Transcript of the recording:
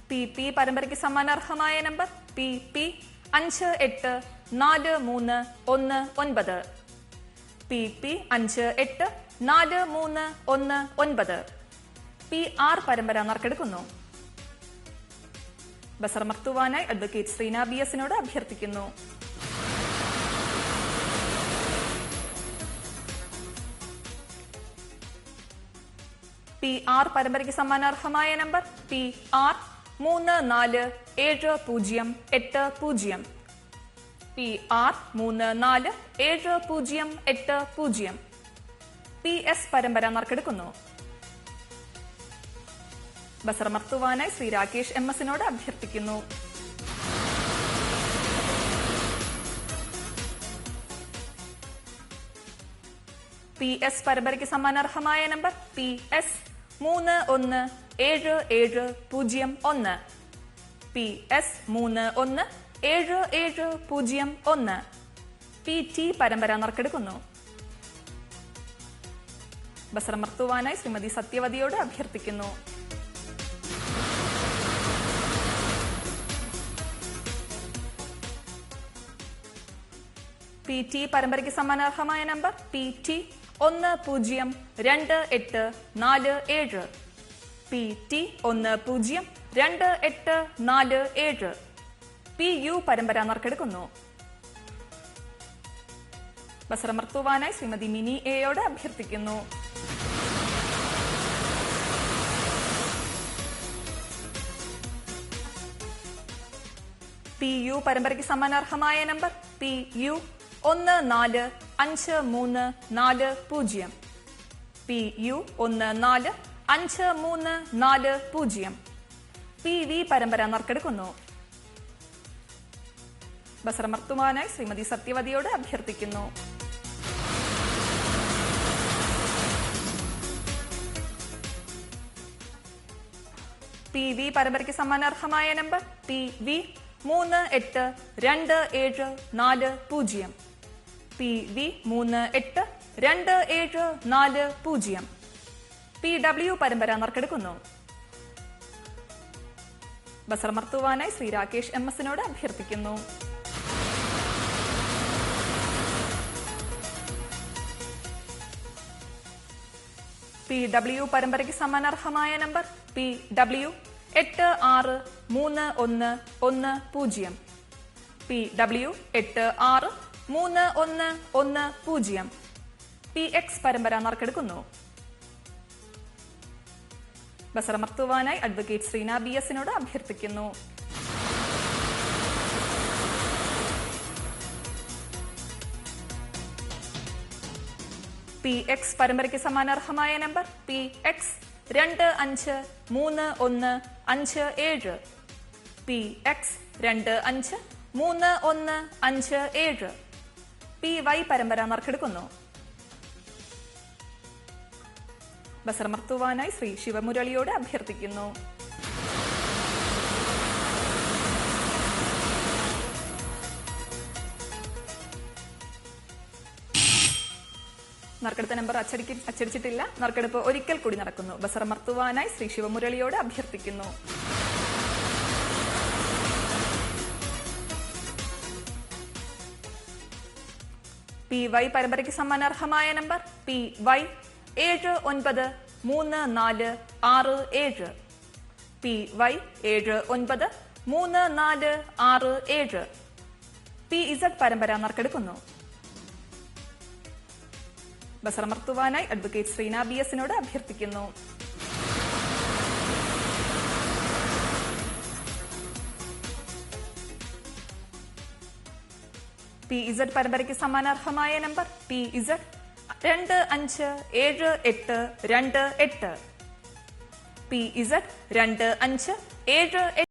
P P പരമ്പരയ്ക്ക് സമ്മാനാർഹമായ number P P 584319 P P 584319 P R പരമ്പര നറുക്കെടുക്കുന്നു. ബസറമർത്തുവാനായി അഡ്വക്കേറ്റ് ശ്രീന ബി എസിനോട് അഭ്യർത്ഥിക്കുന്നു. പി ആർ പരമ്പരയ്ക്ക് സമ്മാനാർഹമായ number P R 347080 P R 347080 P S പരമ്പര നറുക്കെടുക്കുന്നു. ബസറമർത്തുവാനായി ശ്രീ രാകേഷ് എം എസിനോട് അഭ്യർത്ഥിക്കുന്നു. പി എസ് പരമ്പരയ്ക്ക് സമ്മാനാർഹമായ number P S 317701 P S 317701 P T പരമ്പര നറുക്കെടുക്കുന്നു. ബസറമർത്തുവാനായി ശ്രീമതി സത്യവതിയോട് അഭ്യർത്ഥിക്കുന്നു. പി ടി പരമ്പരയ്ക്ക് സമ്മാനാർഹമായ number P T 102847 P T 102847 P U പരമ്പര നറുക്കെടുക്കുന്നു. ബസറമർത്തുവാനായി ശ്രീമതി മിനി എയോട് അഭ്യർത്ഥിക്കുന്നു. പി യു പരമ്പരയ്ക്ക് സമ്മാനാർഹമായ number P U 145340 P U 145340 P V പരമ്പര നറുക്കെടുക്കുന്നു. ബസറമർത്തുവാനായി ശ്രീമതി സത്യവതിയോട് അഭ്യർത്ഥിക്കുന്നു. പി വി പരമ്പരയ്ക്ക് സമ്മാനാർഹമായ number P V 382740 P V 382740 P W പരമ്പര നറുക്കെടുക്കുന്നു. ബസറമർത്തുവാനായി ശ്രീ രാകേഷ് എം എസിനോട് അഭ്യർത്ഥിക്കുന്നു. പി ഡബ്ല്യു പരമ്പരയ്ക്ക് സമ്മാനാർഹമായ number P W 863110 P W 863110 P X പരമ്പര നറുക്കെടുക്കുന്നു. ബസറമർത്തുവാനായി അഡ്വക്കേറ്റ് ശ്രീന ബി എസിനോട് അഭ്യർത്ഥിക്കുന്നു. പി എക്സ് പരമ്പരയ്ക്ക് സമ്മാനാർഹമായ number P X 253157 P X 253157 P Y പരമ്പര നറുക്കെടുക്കുന്നു. ബസറമർത്തുവാനായി ശ്രീ ശിവമുരളിയോട് അഭ്യർത്ഥിക്കുന്നു. നറുക്കെടുത്ത നമ്പർ അച്ചടിച്ചിട്ടില്ല. നറുക്കെടുപ്പ് ഒരിക്കൽ കൂടി നടക്കുന്നു. ബസറമർത്തുവാനായി ശ്രീ ശിവമുരളിയോട് അഭ്യർത്ഥിക്കുന്നു. പി വൈ പരമ്പരയ്ക്ക് സമ്മാനാർഹമായ number P Y 793467 P Y 793467 P Z പരമ്പര നറുക്കെടുക്കുന്നു. ബസറമർത്തുവാനായി അഡ്വക്കേറ്റ് ശ്രീന ബി എസിനോട് അഭ്യർത്ഥിക്കുന്നു. പി ഇസഡ് പരമ്പരയ്ക്ക് സമ്മാനാർഹമായ number P Z 257828 P Z 2578